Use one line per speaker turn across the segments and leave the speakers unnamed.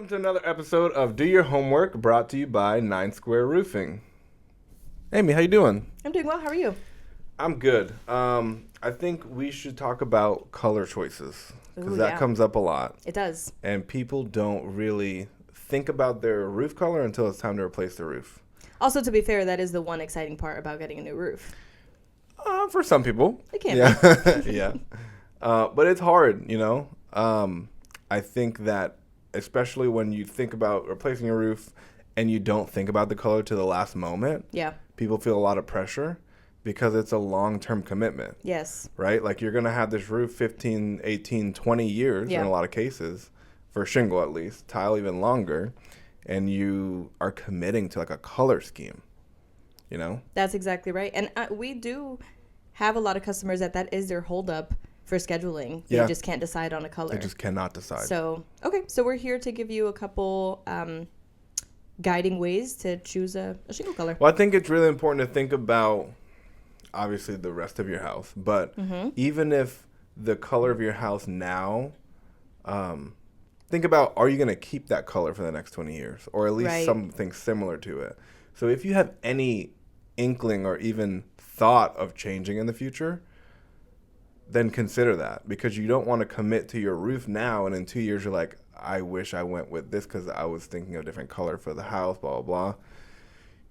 Welcome to another episode of Do Your Homework, brought to you by 9 Square Roofing. Amy, how you doing?
I'm doing well. How are you?
I'm good. I think we should talk about color choices because that comes up a lot.
It does.
And people don't really think about their roof color until it's time to replace the roof.
Also, to be fair, that is the one exciting part about getting a new roof.
For some people.
It can
be. Yeah. But it's hard, you know. I think that especially when you think about replacing your roof and you don't think about the color to the last moment, people feel a lot of pressure because it's a long-term commitment.
Yes.
Right? Like you're going to have this roof 15, 18, 20 years in a lot of cases, for shingle at least, tile even longer, and you are committing to like a color scheme, you know?
That's exactly right. And we do have a lot of customers that is their holdup for scheduling. They just can't decide on a color.
They just cannot decide.
So we're here to give you a couple guiding ways to choose a shingle color.
Well, I think it's really important to think about, obviously, the rest of your house. But even if the color of your house now, think about, are you going to keep that color for the next 20 years? Or at least something similar to it. So if you have any inkling or even thought of changing in the future, then consider that, because you don't want to commit to your roof now and in 2 years you're like, I wish I went with this because I was thinking of a different color for the house, blah, blah, blah.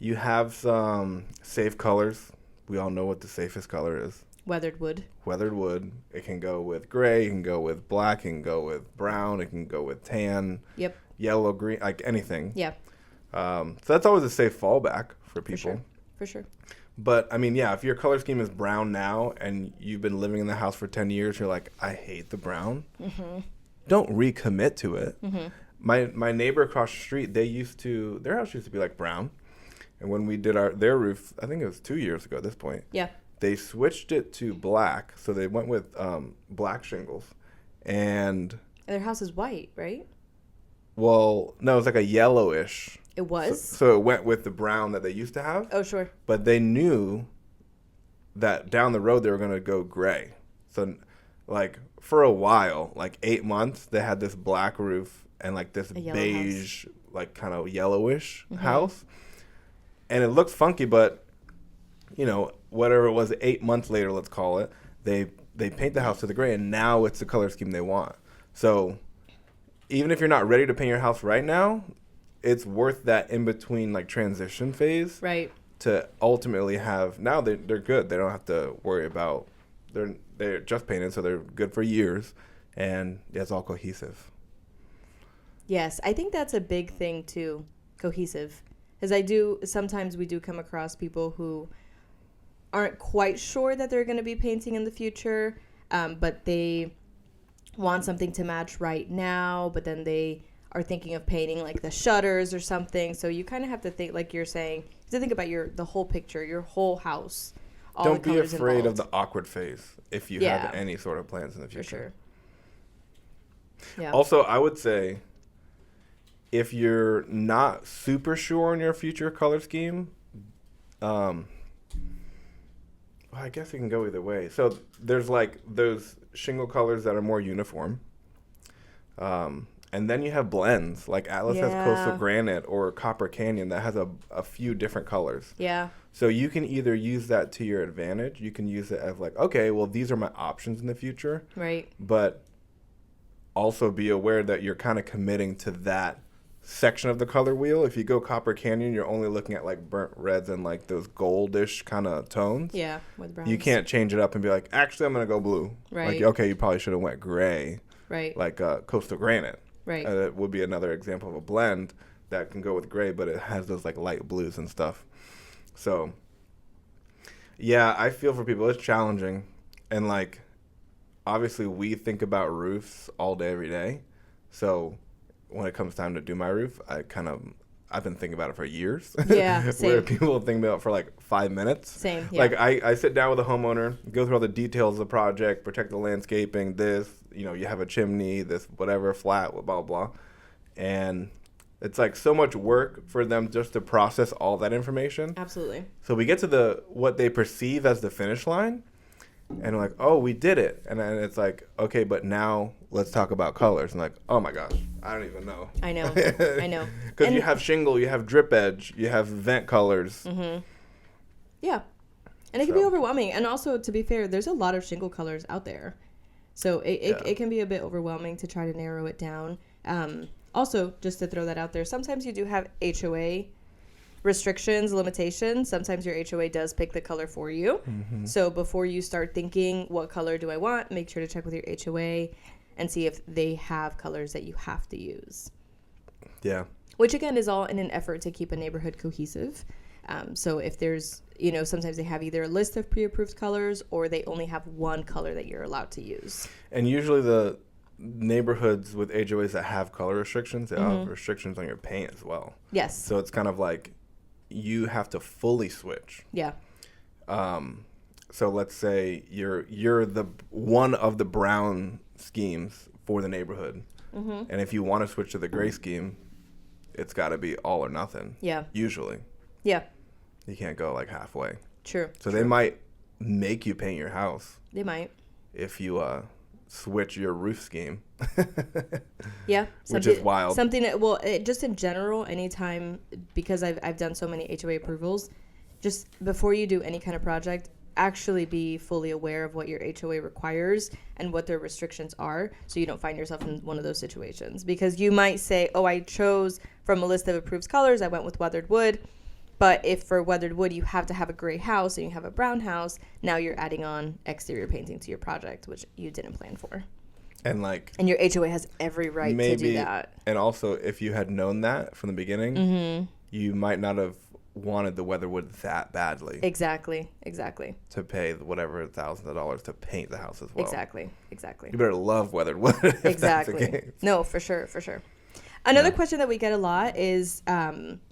You have some safe colors. We all know what the safest color is.
Weathered wood. Weathered
wood. It can go with gray. It can go with black. It can go with brown. It can go with tan.
Yep.
Yellow, green, like anything.
Yeah.
So that's always a safe fallback for people.
For sure.
But, I mean, if your color scheme is brown now and you've been living in the house for 10 years, you're like, I hate the brown. Don't recommit to it. My neighbor across the street, their house used to be like brown. And when we did their roof, I think it was 2 years ago at this point.
Yeah.
They switched it to black. So they went with black shingles. And
their house is white, right?
Well, no, it was like a yellowish.
It was?
So it went with the brown that they used to have.
Oh, sure.
But they knew that down the road they were going to go gray. So, like, for a while, like 8 months, they had this black roof and, like, this beige, like, kind of yellowish house. And it looks funky, but, you know, whatever it was, 8 months later, let's call it, they paint the house to the gray, and now it's the color scheme they want. So even if you're not ready to paint your house right now, it's worth that in-between, like, transition phase.
Right.
To ultimately have, now they're good. They don't have to worry about, they're just painted, so they're good for years. And it's all cohesive.
Yes, I think that's a big thing, too, cohesive. Because sometimes we do come across people who aren't quite sure that they're going to be painting in the future, but they want something to match right now, but then they are thinking of painting like the shutters or something. So you kind of have to think, like you're saying, to think about the whole picture, your whole house.
Don't be afraid of the awkward phase if you have any sort of plans in the future.
For sure. Yeah.
Also, I would say, if you're not super sure on your future color scheme, well, I guess you can go either way. So there's like those shingle colors that are more uniform. And then you have blends, like Atlas has Coastal Granite or Copper Canyon that has a few different colors.
Yeah.
So you can either use that to your advantage. You can use it as like, okay, well, these are my options in the future.
Right.
But also be aware that you're kind of committing to that section of the color wheel. If you go Copper Canyon, you're only looking at like burnt reds and like those goldish kind of tones.
Yeah, with browns.
You can't change it up and be like, actually, I'm going to go blue.
Right.
Like, okay, you probably should have went gray.
Right.
Like Coastal Granite.
Right.
That would be another example of a blend that can go with gray, but it has those like light blues and stuff. So, yeah, I feel for people. It's challenging. And like, obviously we think about roofs all day, every day. So when it comes time to do my roof, I've been thinking about it for years.
Yeah, same.
Where people think about it for like 5 minutes.
Same, yeah.
Like I sit down with a homeowner, go through all the details of the project, protect the landscaping, you have a chimney, this whatever, flat, blah, blah, blah. And it's like so much work for them just to process all that information.
Absolutely.
So we get to what they perceive as the finish line, And like, oh, we did it. And then it's like, okay, but now let's talk about colors. And like, oh my gosh, I don't even know.
I know.
Because you have shingle, you have drip edge, you have vent colors.
Mm-hmm. Yeah. And it can be overwhelming. And also, to be fair, there's a lot of shingle colors out there. So it can be a bit overwhelming to try to narrow it down. Also, just to throw that out there, sometimes you do have HOA restrictions, limitations. Sometimes your HOA does pick the color for you. Mm-hmm. So before you start thinking, what color do I want, make sure to check with your HOA and see if they have colors that you have to use.
Yeah.
Which, again, is all in an effort to keep a neighborhood cohesive. So if there's, sometimes they have either a list of pre-approved colors or they only have one color that you're allowed to use.
And usually the neighborhoods with HOAs that have color restrictions, they have restrictions on your paint as well.
Yes.
So it's kind of like you have to fully switch.
Yeah.
So let's say you're the one of the brown schemes for the neighborhood. Mm-hmm. And if you want to switch to the gray scheme, it's got to be all or nothing.
Yeah.
Usually.
Yeah.
You can't go like halfway.
True.
So they might make you paint your house.
They might.
If you switch your roof scheme.
Yeah.
Which is wild.
Something that, just in general, anytime, because I've done so many HOA approvals, just before you do any kind of project, actually be fully aware of what your HOA requires and what their restrictions are, so you don't find yourself in one of those situations. Because you might say, oh, I chose from a list of approved colors, I went with weathered wood. But if for weathered wood you have to have a gray house and you have a brown house, now you're adding on exterior painting to your project, which you didn't plan for.
And
your HOA has every right to do that.
And also, if you had known that from the beginning, you might not have wanted the weathered wood that badly.
Exactly.
To pay whatever thousands of dollars to paint the house as well.
Exactly.
You better love weathered wood.
Exactly. No, for sure. Another question that we get a lot is,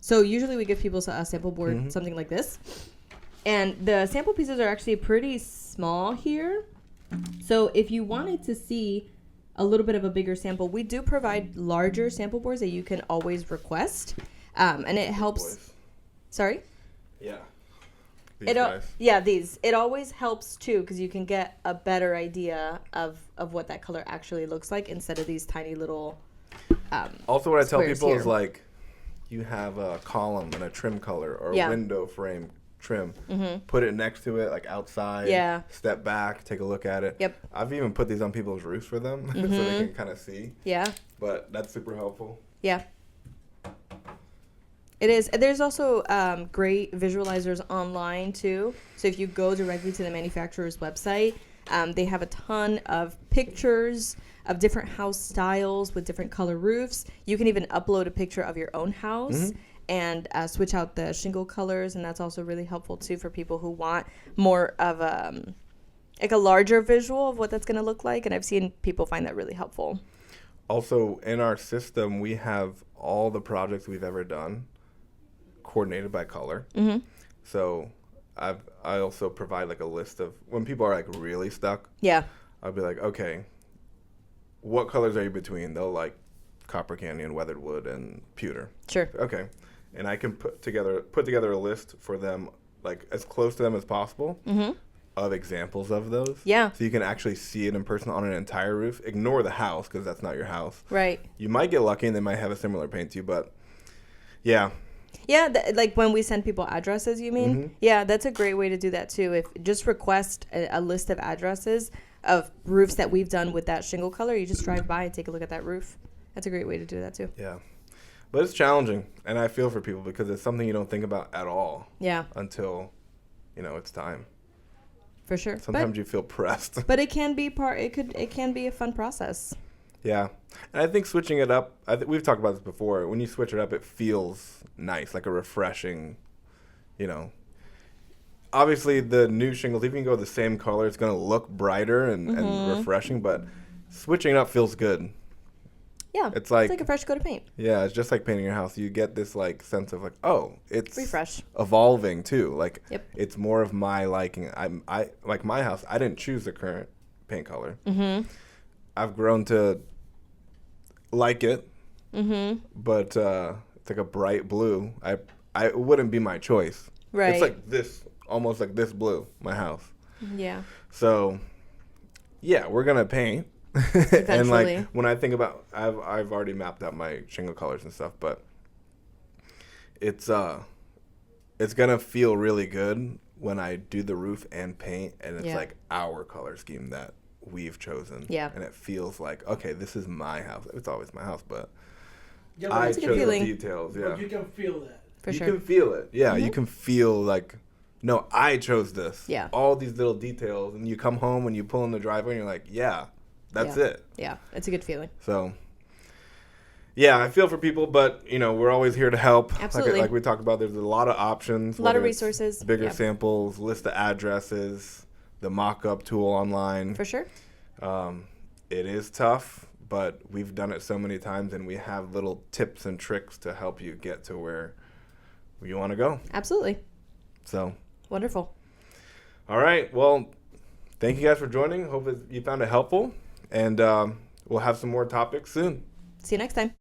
so usually we give people a sample board, something like this. And the sample pieces are actually pretty small here. So if you wanted to see a little bit of a bigger sample, we do provide larger sample boards that you can always request. And it helps. Sorry?
Yeah.
These. It always helps too, because you can get a better idea of what that color actually looks like instead of these tiny little
also, what I tell people
here.
is like, you have a column and a trim color or a window frame trim. Mm-hmm. Put it next to it, like outside.
Yeah.
Step back, take a look at it.
Yep.
I've even put these on people's roofs for them so they can kind of see.
Yeah.
But that's super helpful.
Yeah. It is. There's also great visualizers online too. So if you go directly to the manufacturer's website, they have a ton of pictures of different house styles with different color roofs. You can even upload a picture of your own house and switch out the shingle colors, and that's also really helpful too for people who want more of a larger visual of what that's going to look like, and I've seen people find that really helpful.
Also, in our system, we have all the projects we've ever done coordinated by color. Mm-hmm. So I also provide like a list of when people are like really stuck. Yeah. I'll be like, okay, what colors are you between? They'll like copper canyon, weathered wood, and pewter. Sure. Okay. And I can put together a list for them, like as close to them as possible, of examples of those. Yeah. So you can actually see it in person on an entire roof. Ignore the house because that's not your house. Right. You might get lucky and they might have a similar paint to you, but yeah.
Yeah, like when we send people addresses, you mean? Mm-hmm. Yeah, that's a great way to do that too. If just request a list of addresses of roofs that we've done with that shingle color, you just drive by and take a look at that roof. That's a great way to do that too.
Yeah. But it's challenging, and I feel for people because it's something you don't think about at all. Yeah. Until, it's time.
For sure.
Sometimes you feel pressed.
But it can be it can be a fun process.
Yeah. And I think switching it up, we've talked about this before. When you switch it up, it feels nice, like a refreshing, Obviously, the new shingles, if you can go the same color, it's going to look brighter and refreshing, but switching it up feels good.
Yeah. It's like a fresh coat of paint.
Yeah, it's just like painting your house. You get this like sense of like, oh, it's
refresh,
evolving too. Like it's more of my liking. I like my house. I didn't choose the current paint color. Mm-hmm. I've grown to like it. Mm-hmm. But it's like a bright blue. I it wouldn't be my choice. Right. It's like this, almost like this blue. My house.
Yeah.
So, yeah, we're gonna paint. And like when I think about, I've already mapped out my shingle colors and stuff, but it's gonna feel really good when I do the roof and paint, and it's like our color scheme that we've chosen. Yeah. And it feels like, okay, this is my house. It's always my house, but I chose the details. Yeah.
But you can feel that.
For sure.
You can feel it. Yeah, you can feel like, no, I chose this. Yeah. All these little details, and you come home and you pull in the driveway and you're like, yeah, that's it.
Yeah, it's a good feeling.
So, yeah, I feel for people, but, you know, we're always here to help.
Absolutely.
Like we talked about, there's a lot of options.
A lot of resources.
Bigger samples, list of addresses, the mock-up tool online.
For sure.
It is tough, but we've done it so many times, and we have little tips and tricks to help you get to where you want to go.
Absolutely.
So.
Wonderful.
All right. Well, thank you guys for joining. Hope you found it helpful, and we'll have some more topics soon.
See you next time.